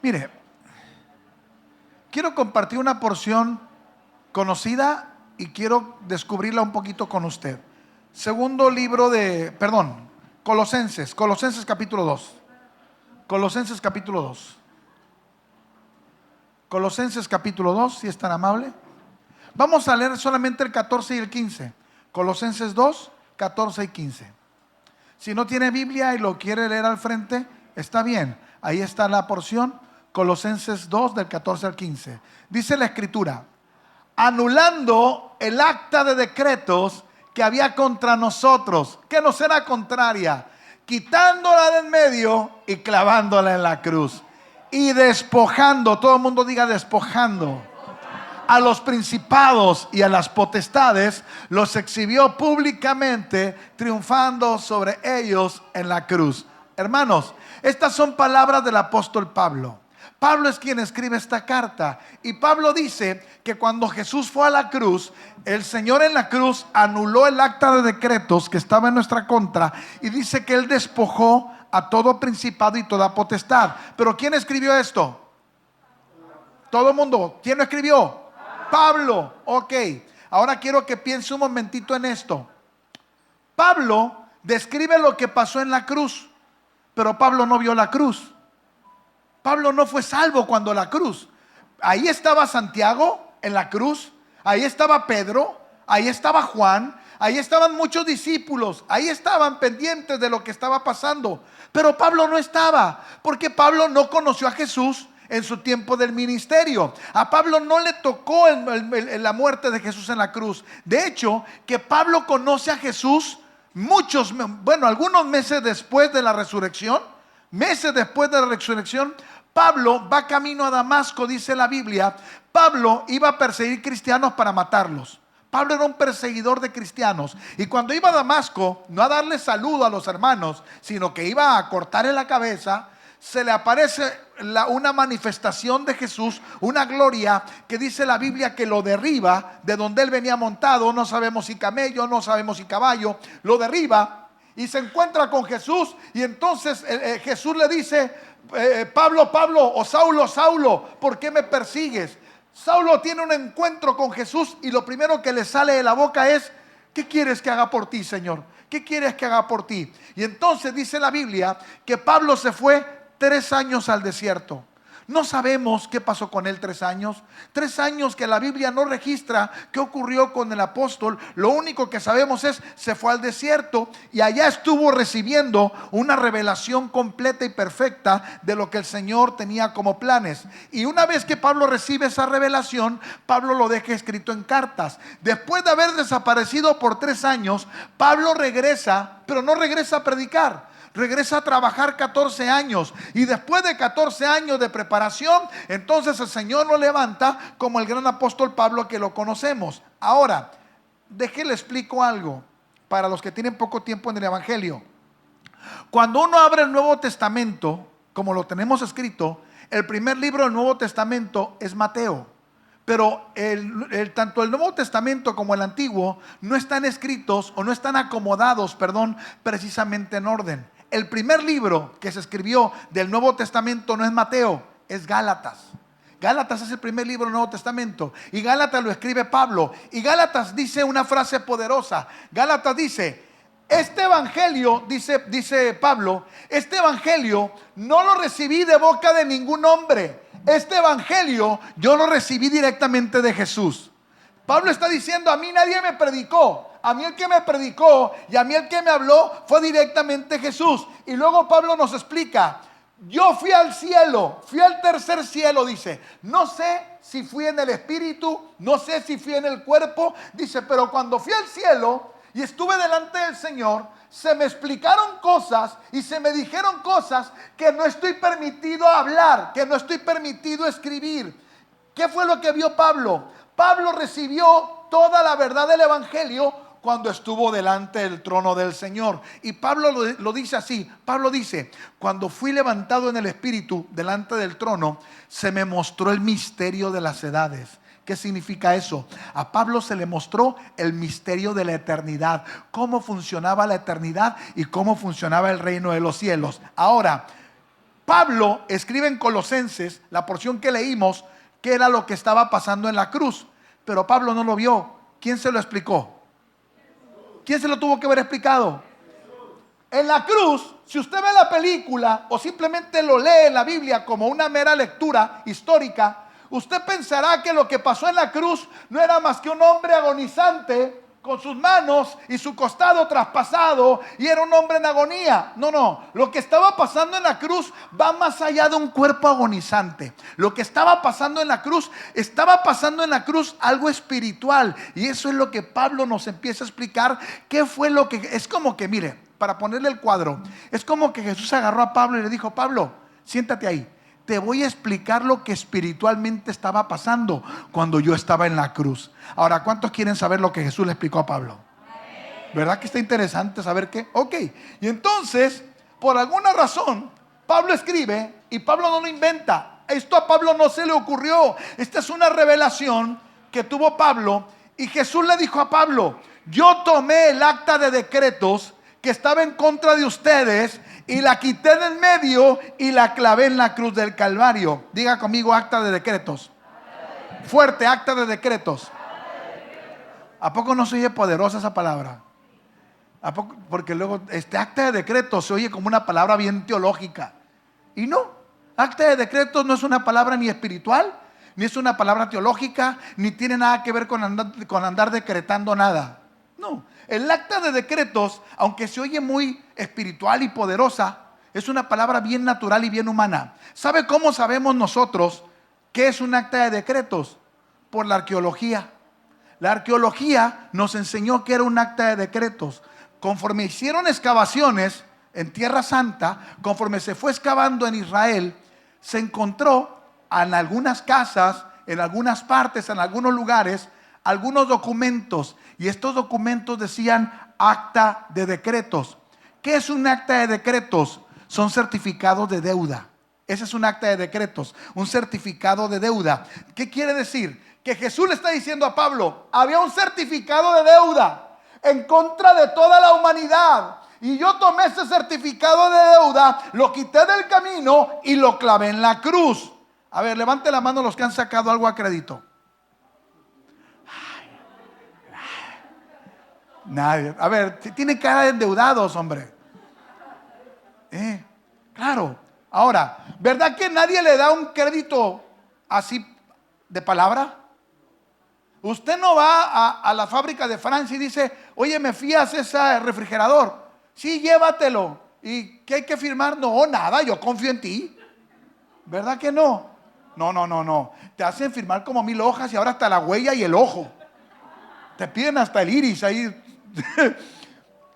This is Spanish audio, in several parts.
Mire, quiero compartir una porción conocida y quiero descubrirla un poquito con usted. Colosenses capítulo 2. Colosenses capítulo 2. Colosenses capítulo 2, si es tan amable. Vamos a leer solamente el 14 y el 15. Colosenses 2, 14 y 15. Si no tiene Biblia y lo quiere leer al frente, está bien. Ahí está la porción, Colosenses 2, del 14 al 15. Dice la Escritura: anulando el acta de decretos que había contra nosotros, que nos era contraria, quitándola de en medio y clavándola en la cruz. Y despojando, todo el mundo diga despojando, a los principados y a las potestades, los exhibió públicamente, triunfando sobre ellos en la cruz. Hermanos, estas son palabras del apóstol Pablo. Pablo es quien escribe esta carta, y Pablo dice que cuando Jesús fue a la cruz, el Señor en la cruz anuló el acta de decretos que estaba en nuestra contra, y dice que Él despojó a todo principado y toda potestad. Pero ¿quién escribió esto? Todo el mundo. ¿Quién lo escribió? Pablo. Ok, ahora quiero que piense un momentito en esto. Pablo describe lo que pasó en la cruz, pero Pablo no vio la cruz. Pablo no fue salvo cuando la cruz. Ahí estaba Santiago en la cruz, ahí estaba Pedro, ahí estaba Juan, ahí estaban muchos discípulos, ahí estaban pendientes de lo que estaba pasando. Pero Pablo no estaba, porque Pablo no conoció a Jesús en su tiempo del ministerio. A Pablo no le tocó la muerte de Jesús en la cruz. De hecho, que Pablo conoce a Jesús algunos meses después de la resurrección. Meses después de la resurrección, Pablo va camino a Damasco, dice la Biblia. Pablo iba a perseguir cristianos para matarlos. Pablo era un perseguidor de cristianos, y cuando iba a Damasco, no a darle saludo a los hermanos, sino que iba a cortarle la cabeza, se le aparece una manifestación de Jesús, una gloria que dice la Biblia que lo derriba de donde él venía montado. No sabemos si camello, no sabemos si caballo. Lo derriba y se encuentra con Jesús, y entonces Jesús le dice: Pablo, Pablo, o Saulo, Saulo, ¿por qué me persigues? Saulo tiene un encuentro con Jesús, y lo primero que le sale de la boca es: ¿qué quieres que haga por ti, Señor? ¿Qué quieres que haga por ti? Y entonces dice la Biblia que Pablo se fue 3 años al desierto. No sabemos qué pasó con él 3 años. 3 años que la Biblia no registra qué ocurrió con el apóstol. Lo único que sabemos es: se fue al desierto y allá estuvo recibiendo una revelación completa y perfecta de lo que el Señor tenía como planes. Y una vez que Pablo recibe esa revelación, Pablo lo deja escrito en cartas. Después de haber desaparecido por 3 años, Pablo regresa, pero no regresa a predicar. Regresa a trabajar 14 años, y después de 14 años de preparación, entonces el Señor lo levanta como el gran apóstol Pablo que lo conocemos. Ahora, déjele explico algo para los que tienen poco tiempo en el Evangelio. Cuando uno abre el Nuevo Testamento, como lo tenemos escrito, el primer libro del Nuevo Testamento es Mateo. Pero tanto el Nuevo Testamento como el Antiguo no están escritos, o no están acomodados, precisamente en orden. El primer libro que se escribió del Nuevo Testamento no es Mateo, es Gálatas. Gálatas es el primer libro del Nuevo Testamento, y Gálatas lo escribe Pablo. Y Gálatas dice una frase poderosa. Gálatas dice: este evangelio, dice Pablo, este evangelio no lo recibí de boca de ningún hombre. Este evangelio yo lo recibí directamente de Jesús. Pablo está diciendo: a mí nadie me predicó. A mí el que me predicó y a mí el que me habló fue directamente Jesús. Y luego Pablo nos explica: yo fui al cielo, fui al tercer cielo, dice. No sé si fui en el espíritu, no sé si fui en el cuerpo, dice, pero cuando fui al cielo y estuve delante del Señor, se me explicaron cosas y se me dijeron cosas que no estoy permitido hablar, que no estoy permitido escribir. ¿Qué fue lo que vio Pablo? Pablo recibió toda la verdad del evangelio cuando estuvo delante del trono del Señor. Y Pablo lo dice así. Pablo dice: cuando fui levantado en el espíritu delante del trono, se me mostró el misterio de las edades. ¿Qué significa eso? A Pablo se le mostró el misterio de la eternidad, cómo funcionaba la eternidad y cómo funcionaba el reino de los cielos. Ahora, Pablo escribe en Colosenses, la porción que leímos, que era lo que estaba pasando en la cruz. Pero Pablo no lo vio. ¿Quién se lo explicó? ¿Quién se lo tuvo que haber explicado? En la cruz, si usted ve la película o simplemente lo lee en la Biblia como una mera lectura histórica, usted pensará que lo que pasó en la cruz no era más que un hombre agonizante con sus manos y su costado traspasado, y era un hombre en agonía. No, no, lo que estaba pasando en la cruz va más allá de un cuerpo agonizante. Lo que estaba pasando en la cruz algo espiritual, y eso es lo que Pablo nos empieza a explicar. ¿Qué fue lo que? Es como que, mire, para ponerle el cuadro, es como que Jesús agarró a Pablo y le dijo: Pablo, siéntate ahí, te voy a explicar lo que espiritualmente estaba pasando cuando yo estaba en la cruz. Ahora, ¿cuántos quieren saber lo que Jesús le explicó a Pablo? ¿Verdad que está interesante saber qué? Ok, y entonces, por alguna razón, Pablo escribe, y Pablo no lo inventa. Esto a Pablo no se le ocurrió. Esta es una revelación que tuvo Pablo, y Jesús le dijo a Pablo: yo tomé el acta de decretos que estaba en contra de ustedes y la quité del medio y la clavé en la cruz del Calvario. Diga conmigo: acta de decretos. Fuerte, acta de decretos. ¿A poco no se oye poderosa esa palabra? ¿A poco? Porque luego acta de decretos se oye como una palabra bien teológica. Y no, acta de decretos no es una palabra ni espiritual, ni es una palabra teológica, ni tiene nada que ver con andar decretando nada. No, el acta de decretos, aunque se oye muy espiritual y poderosa, es una palabra bien natural y bien humana. ¿Sabe cómo sabemos nosotros qué es un acta de decretos? Por la arqueología. La arqueología nos enseñó que era un acta de decretos. Conforme hicieron excavaciones en Tierra Santa, conforme se fue excavando en Israel, se encontró en algunas casas, en algunas partes, en algunos lugares, algunos documentos, y estos documentos decían acta de decretos. ¿Qué es un acta de decretos? Son certificados de deuda. Ese es un acta de decretos, un certificado de deuda. ¿Qué quiere decir? Que Jesús le está diciendo a Pablo: había un certificado de deuda en contra de toda la humanidad, y yo tomé ese certificado de deuda, lo quité del camino y lo clavé en la cruz. A ver, levante la mano los que han sacado algo a crédito. Nadie. A ver, tiene cara de endeudados, hombre. Claro. Ahora, ¿verdad que nadie le da un crédito así de palabra? Usted no va a la fábrica de Francia y dice: oye, ¿me fías ese refrigerador? Sí, llévatelo. ¿Y qué hay que firmar? No, nada, yo confío en ti. ¿Verdad que no? No. Te hacen firmar como 1000 hojas, y ahora hasta la huella y el ojo. Te piden hasta el iris ahí.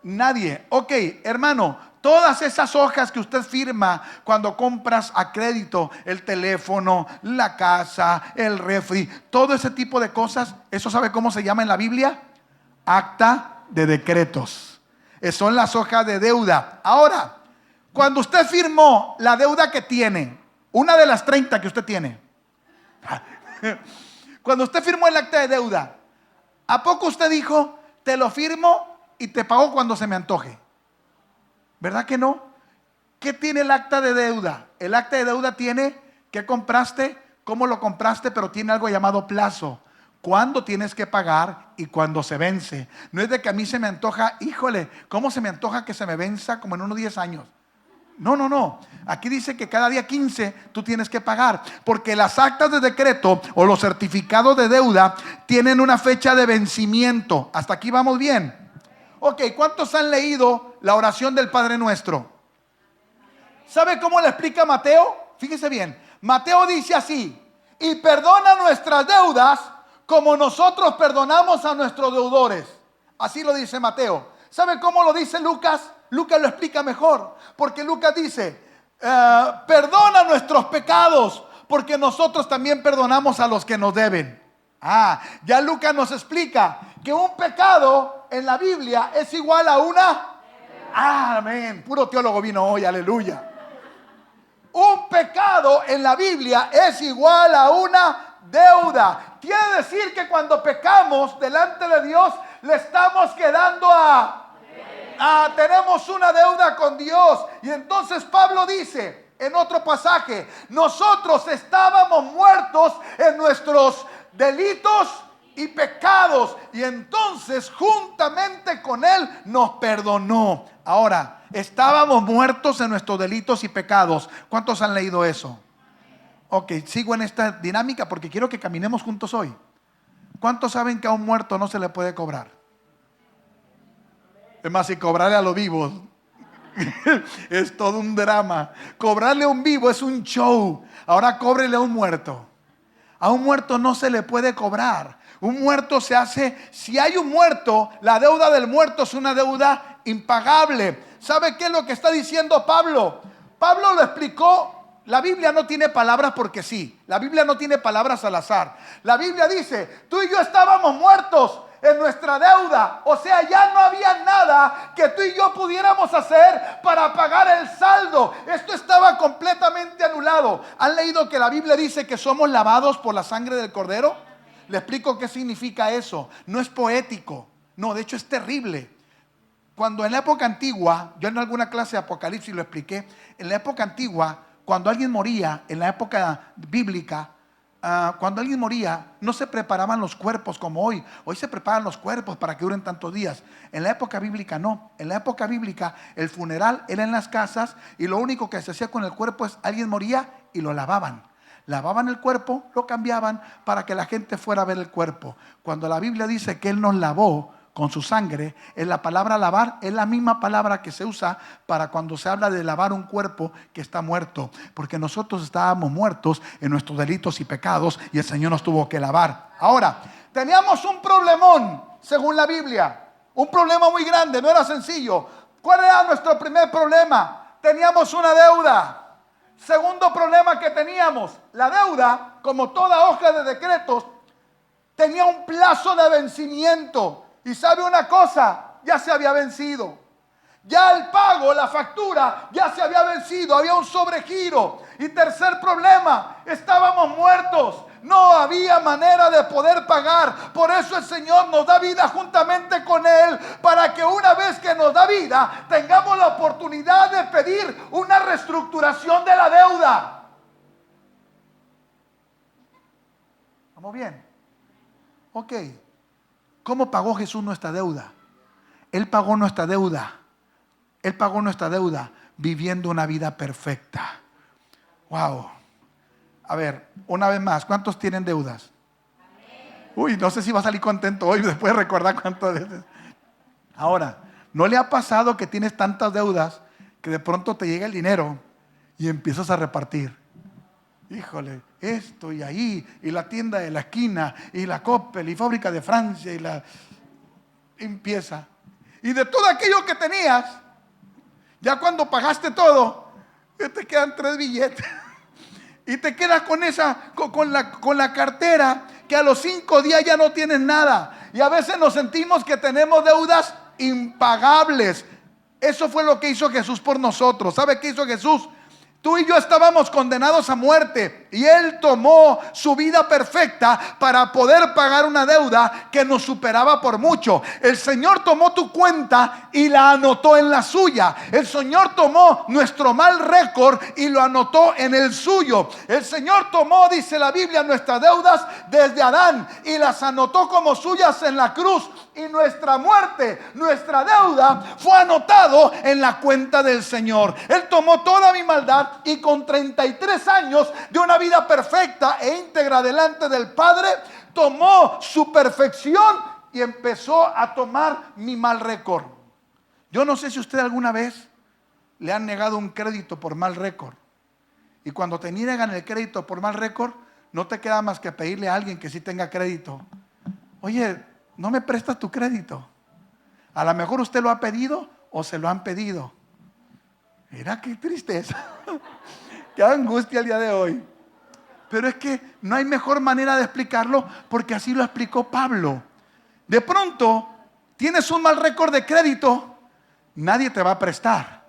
Nadie. Ok, hermano, todas esas hojas que usted firma cuando compras a crédito el teléfono, la casa, el refri, todo ese tipo de cosas, ¿eso sabe cómo se llama en la Biblia? Acta de decretos. Son las hojas de deuda. Ahora, cuando usted firmó la deuda que tiene, una de las 30 que usted tiene, cuando usted firmó el acta de deuda, ¿a poco usted dijo: te lo firmo y te pago cuando se me antoje? ¿Verdad que no? ¿Qué tiene el acta de deuda? El acta de deuda tiene qué compraste, cómo lo compraste, pero tiene algo llamado plazo. ¿Cuándo tienes que pagar y cuándo se vence? No es de que a mí se me antoja, híjole, ¿cómo se me antoja que se me venza como en unos 10 años? No. Aquí dice que cada día 15 tú tienes que pagar, porque las actas de decreto o los certificados de deuda tienen una fecha de vencimiento. ¿Hasta aquí vamos bien? Ok, ¿cuántos han leído la oración del Padre Nuestro? ¿Sabe cómo le explica Mateo? Fíjese bien. Mateo dice así: y perdona nuestras deudas como nosotros perdonamos a nuestros deudores. Así lo dice Mateo. ¿Sabe cómo lo dice Lucas? Lucas lo explica mejor, porque Lucas dice: perdona nuestros pecados, porque nosotros también perdonamos a los que nos deben. Ya Lucas nos explica que un pecado en la Biblia es igual a una... Amén, puro teólogo vino hoy, aleluya. Un pecado en la Biblia es igual a una deuda. Quiere decir que cuando pecamos delante de Dios, le estamos quedando tenemos una deuda con Dios. Y entonces Pablo dice: en otro pasaje, nosotros estábamos muertos en nuestros delitos y pecados, y entonces juntamente con Él nos perdonó. Ahora, estábamos muertos en nuestros delitos y pecados. ¿Cuántos han leído eso? Ok, sigo en esta dinámica porque quiero que caminemos juntos hoy. ¿Cuántos saben que a un muerto no se le puede cobrar? Es más, si cobrarle a los vivos es todo un drama. Cobrarle a un vivo es un show. Ahora cóbrele a un muerto. A un muerto no se le puede cobrar. Un muerto se hace, si hay un muerto, la deuda del muerto es una deuda impagable. ¿Sabe qué es lo que está diciendo Pablo? Pablo lo explicó. La Biblia no tiene palabras porque sí. La Biblia no tiene palabras al azar. La Biblia dice, tú y yo estábamos muertos en nuestra deuda. O sea, ya no había nada que tú y yo pudiéramos hacer para pagar el saldo. Esto estaba completamente anulado. ¿Han leído que la Biblia dice que somos lavados por la sangre del Cordero? Le explico qué significa eso. No es poético. No, de hecho es terrible. Cuando en la época antigua, yo en alguna clase de Apocalipsis lo expliqué, en la época antigua, cuando alguien moría, en la época bíblica, cuando alguien moría, no se preparaban los cuerpos como hoy. Hoy se preparan los cuerpos para que duren tantos días. En la época bíblica no. En la época bíblica el funeral era en las casas y lo único que se hacía con el cuerpo es alguien moría y lo lavaban. Lavaban el cuerpo, lo cambiaban para que la gente fuera a ver el cuerpo. Cuando la Biblia dice que Él nos lavó con su sangre, en la palabra lavar es la misma palabra que se usa para cuando se habla de lavar un cuerpo que está muerto, porque nosotros estábamos muertos en nuestros delitos y pecados y el Señor nos tuvo que lavar. Ahora, teníamos un problemón, según la Biblia, un problema muy grande, no era sencillo. ¿Cuál era nuestro primer problema? Teníamos una deuda. Segundo problema que teníamos, la deuda, como toda hoja de decretos, tenía un plazo de vencimiento. Y sabe una cosa, ya se había vencido. Ya el pago, la factura, ya se había vencido. Había un sobregiro. Y tercer problema, estábamos muertos. No había manera de poder pagar. Por eso el Señor nos da vida juntamente con Él, para que una vez que nos da vida, tengamos la oportunidad de pedir una reestructuración de la deuda. ¿Vamos bien? Ok. ¿Cómo pagó Jesús nuestra deuda? Él pagó nuestra deuda. Él pagó nuestra deuda viviendo una vida perfecta. Wow. A ver, una vez más, ¿cuántos tienen deudas? Uy, no sé si va a salir contento hoy después de recordar cuántas veces. Ahora, ¿no le ha pasado que tienes tantas deudas que de pronto te llega el dinero y empiezas a repartir? Híjole, esto y ahí, y la tienda de la esquina, y la Coppel, y Fábrica de Francia, y la empieza. Y de todo aquello que tenías, ya cuando pagaste todo, te quedan 3 billetes. Y te quedas con esa, con la cartera, que a los 5 días ya no tienes nada. Y a veces nos sentimos que tenemos deudas impagables. Eso fue lo que hizo Jesús por nosotros. ¿Sabe qué hizo Jesús? Tú y yo estábamos condenados a muerte y Él tomó su vida perfecta para poder pagar una deuda que nos superaba por mucho. El Señor tomó tu cuenta y la anotó en la suya. El Señor tomó nuestro mal récord y lo anotó en el suyo. El Señor tomó, dice la Biblia, nuestras deudas desde Adán y las anotó como suyas en la cruz. Y nuestra muerte, nuestra deuda fue anotado en la cuenta del Señor. Él tomó toda mi maldad y con 33 años de una vida perfecta e íntegra delante del Padre, tomó su perfección y empezó a tomar mi mal récord. Yo no sé si usted alguna vez le han negado un crédito por mal récord. Y cuando te niegan el crédito por mal récord, no te queda más que pedirle a alguien que sí tenga crédito. Oye, ¿no me prestas tu crédito? A lo mejor usted lo ha pedido o se lo han pedido. Mira qué tristeza. Qué angustia el día de hoy. Pero es que no hay mejor manera de explicarlo, porque así lo explicó Pablo. De pronto tienes un mal récord de crédito, nadie te va a prestar.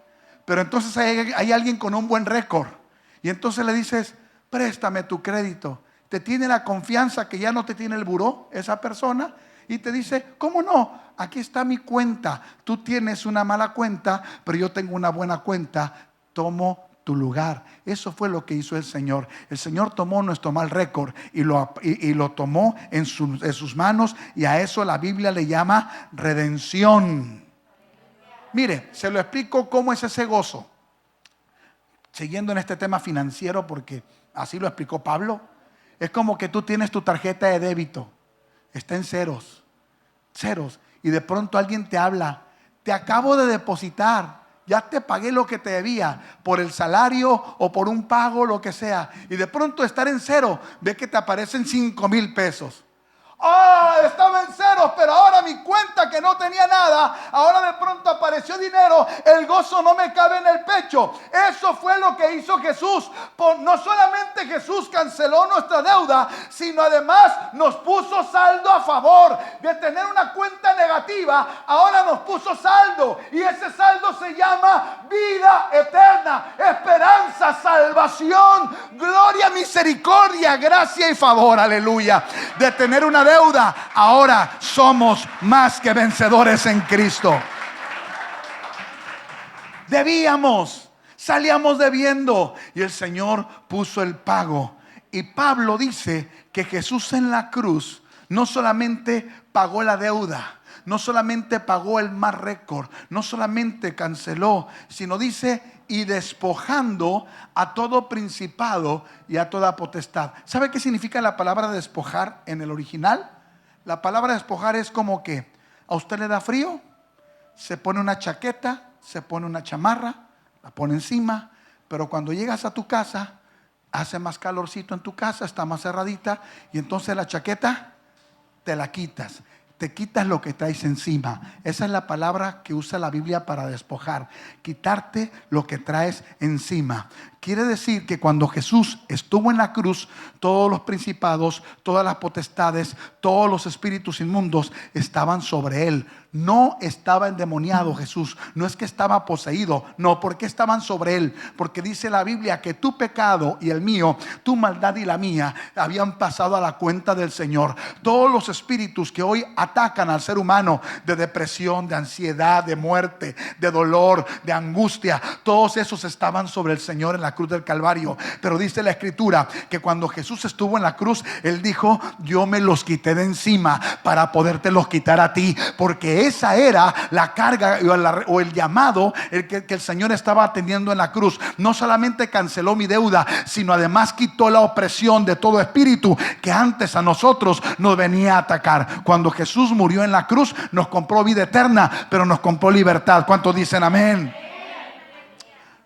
Pero entonces hay alguien con un buen récord. Y entonces le dices, préstame tu crédito. Te tiene la confianza que ya no te tiene el buró, esa persona. Y te dice, ¿cómo no? Aquí está mi cuenta. Tú tienes una mala cuenta, pero yo tengo una buena cuenta. Tomo tu lugar. Eso fue lo que hizo el Señor. El Señor tomó nuestro mal récord y lo tomó en sus manos, y a eso la Biblia le llama redención. Mire, se lo explico cómo es ese gozo. Siguiendo en este tema financiero, porque así lo explicó Pablo. Es como que tú tienes tu tarjeta de débito, está en ceros, y de pronto alguien te habla: te acabo de depositar, ya te pagué lo que te debía por el salario o por un pago, lo que sea. Y de pronto estar en cero, ve que te aparecen 5,000 pesos. Estaba en ceros, pero ahora mi cuenta, que no tenía nada, ahora de pronto apareció dinero. El gozo no me cabe en el pecho. Eso fue lo que hizo Jesús. No solamente Jesús canceló nuestra deuda, sino además nos puso saldo a favor. De tener una cuenta negativa, ahora nos puso saldo, y ese saldo se llama vida eterna, esperanza, salvación, gloria, misericordia, gracia y favor. Aleluya. De tener una deuda, ahora somos más que vencedores en Cristo. Debíamos, salíamos debiendo, y el Señor puso el pago. Y Pablo dice que Jesús en la cruz no solamente pagó la deuda, no solamente pagó el mal récord, no solamente canceló, sino dice: y despojando a todo principado y a toda potestad. ¿Sabe qué significa la palabra despojar en el original? La palabra despojar es como que a usted le da frío, se pone una chaqueta, se pone una chamarra, la pone encima, pero cuando llegas a tu casa, hace más calorcito en tu casa, está más cerradita, y entonces la chaqueta te la quitas. Te quitas lo que traes encima. Esa es la palabra que usa la Biblia para despojar. Quitarte lo que traes encima. Quiere decir que cuando Jesús estuvo en la cruz, todos los principados, todas las potestades, todos los espíritus inmundos estaban sobre él. No estaba endemoniado Jesús, no es que estaba poseído, no, porque estaban sobre él. Porque dice la Biblia que tu pecado y el mío, tu maldad y la mía, habían pasado a la cuenta del Señor. Todos los espíritus que hoy atacan al ser humano, de depresión, de ansiedad, de muerte, de dolor, de angustia, todos esos estaban sobre el Señor en la cruz del Calvario. Pero dice la Escritura que cuando Jesús estuvo en la cruz, él dijo: yo me los quité de encima para podértelos quitar a ti, porque esa era la carga o el llamado que el Señor estaba atendiendo en la cruz. No solamente canceló mi deuda, sino además quitó la opresión de todo espíritu que antes a nosotros nos venía a atacar. Cuando Jesús murió en la cruz, nos compró vida eterna, pero nos compró libertad. ¿Cuántos dicen amén?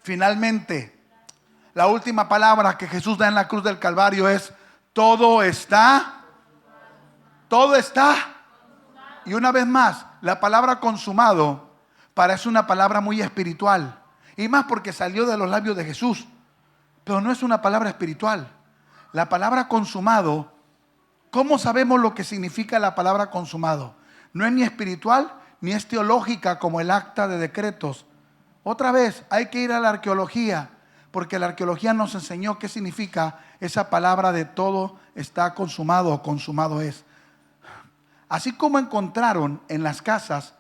Finalmente, la última palabra que Jesús da en la cruz del Calvario es: todo está. Todo está. Y una vez más, la palabra consumado parece una palabra muy espiritual, y más porque salió de los labios de Jesús, pero no es una palabra espiritual. La palabra consumado, ¿cómo sabemos lo que significa la palabra consumado? No es ni espiritual ni es teológica como el acta de decretos. Otra vez hay que ir a la arqueología, porque la arqueología nos enseñó qué significa esa palabra de todo está consumado o consumado es. Así como encontraron en las casas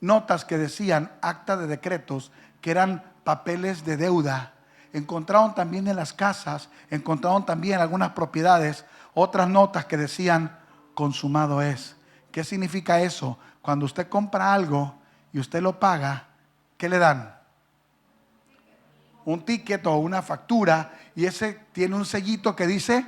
notas que decían acta de decretos, que eran papeles de deuda, encontraron también en las casas, encontraron también en algunas propiedades otras notas que decían consumado es. ¿Qué significa eso? Cuando usted compra algo y usted lo paga, ¿qué le dan? Un ticket o una factura, y ese tiene un sellito que dice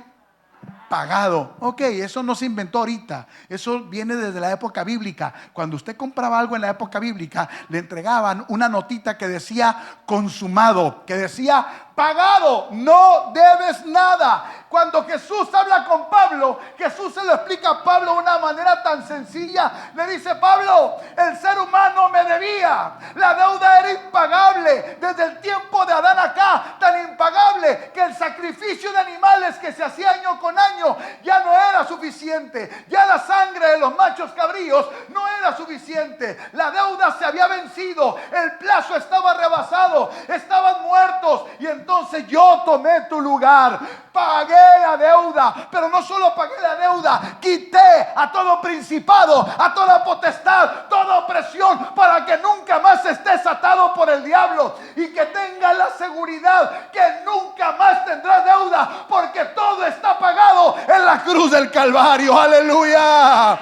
pagado. Ok, eso no se inventó ahorita, eso viene desde la época bíblica. Cuando usted compraba algo en la época bíblica, le entregaban una notita que decía consumado, que decía pagado, no debes nada. Cuando Jesús habla con Pablo, Jesús se lo explica a Pablo de una manera tan sencilla. Le dice: Pablo, el ser humano me debía, la deuda era impagable desde el tiempo de Adán acá, tan impagable que el sacrificio de animales que se hacía año con año ya no era suficiente, ya la sangre de los machos cabríos no era suficiente, la deuda se había vencido, el plazo estaba rebasado, estaban muertos, y entonces yo tomé tu lugar, pagué la deuda, pero no solo pagué la deuda, quité a todo principado, a toda potestad, toda opresión, para que nunca más estés atado por el diablo y que tengas la seguridad que nunca más tendrás deuda, porque todo está pagado en la cruz del Calvario. Aleluya.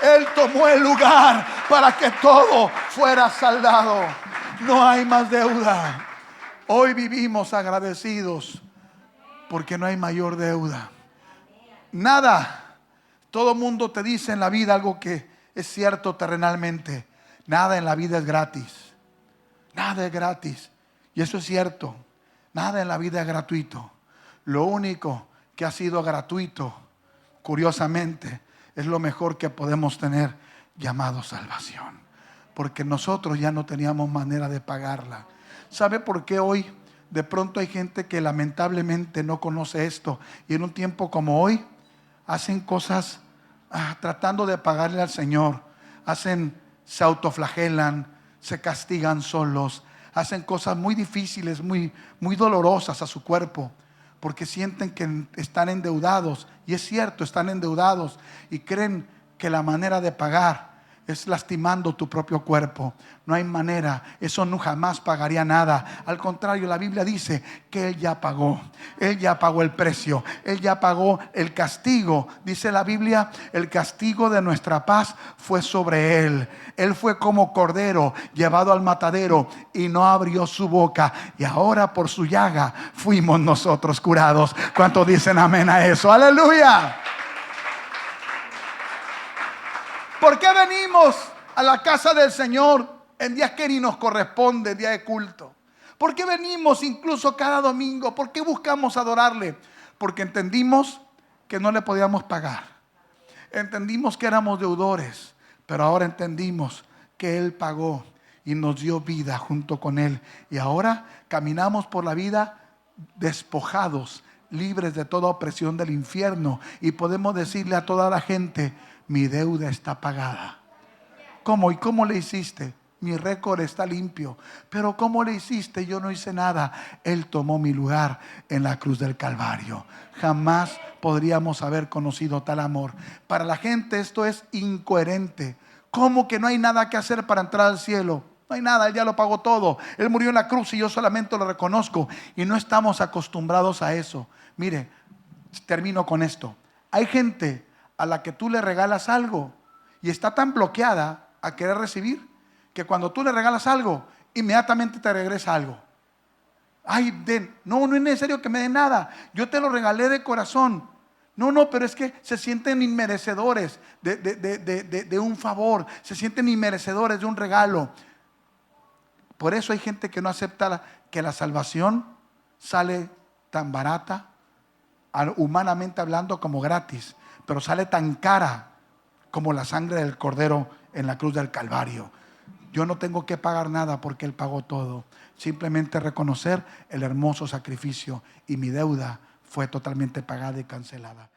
Él tomó el lugar para que todo fuera saldado. No hay más deuda. Hoy vivimos agradecidos porque no hay mayor deuda. Nada. Todo mundo te dice en la vida algo que es cierto terrenalmente. Nada en la vida es gratis. Nada es gratis. Y eso es cierto. Nada en la vida es gratuito. Lo único que ha sido gratuito, curiosamente, es lo mejor que podemos tener, llamado salvación. Porque nosotros ya no teníamos manera de pagarla. ¿Sabe por qué hoy de pronto hay gente que lamentablemente no conoce esto? Y en un tiempo como hoy hacen cosas tratando de pagarle al Señor. Se autoflagelan, se castigan solos, hacen cosas muy difíciles, muy dolorosas a su cuerpo, porque sienten que están endeudados. Y es cierto, están endeudados y creen que la manera de pagar es lastimando tu propio cuerpo. No hay manera, eso no jamás pagaría nada. Al contrario, la Biblia dice que Él ya pagó. Él ya pagó el precio. Él ya pagó el castigo. Dice la Biblia, el castigo de nuestra paz fue sobre Él. Él fue como cordero llevado al matadero y no abrió su boca. Y ahora por su llaga fuimos nosotros curados. ¿Cuántos dicen amén a eso? ¡Aleluya! ¿Por qué venimos a la casa del Señor en días que ni nos corresponde, día de culto? ¿Por qué venimos incluso cada domingo? ¿Por qué buscamos adorarle? Porque entendimos que no le podíamos pagar. Entendimos que éramos deudores, pero ahora entendimos que Él pagó y nos dio vida junto con Él. Y ahora caminamos por la vida despojados, libres de toda opresión del infierno. Y podemos decirle a toda la gente: mi deuda está pagada. ¿Cómo? ¿Y cómo le hiciste? Mi récord está limpio. Pero ¿cómo le hiciste? Yo no hice nada. Él tomó mi lugar en la cruz del Calvario. Jamás podríamos haber conocido tal amor. Para la gente esto es incoherente. ¿Cómo que no hay nada que hacer para entrar al cielo? No hay nada, Él ya lo pagó todo. Él murió en la cruz y yo solamente lo reconozco. Y no estamos acostumbrados a eso. Mire, termino con esto. Hay gente a la que tú le regalas algo y está tan bloqueada a querer recibir, que cuando tú le regalas algo, inmediatamente te regresa algo. Ay, no es necesario que me den nada. Yo te lo regalé de corazón. No, pero es que se sienten inmerecedores de un favor. Se sienten inmerecedores de un regalo. Por eso hay gente que no acepta que la salvación sale tan barata, humanamente hablando, como gratis, pero sale tan cara como la sangre del Cordero en la cruz del Calvario. Yo no tengo que pagar nada porque Él pagó todo. Simplemente reconocer el hermoso sacrificio y mi deuda fue totalmente pagada y cancelada.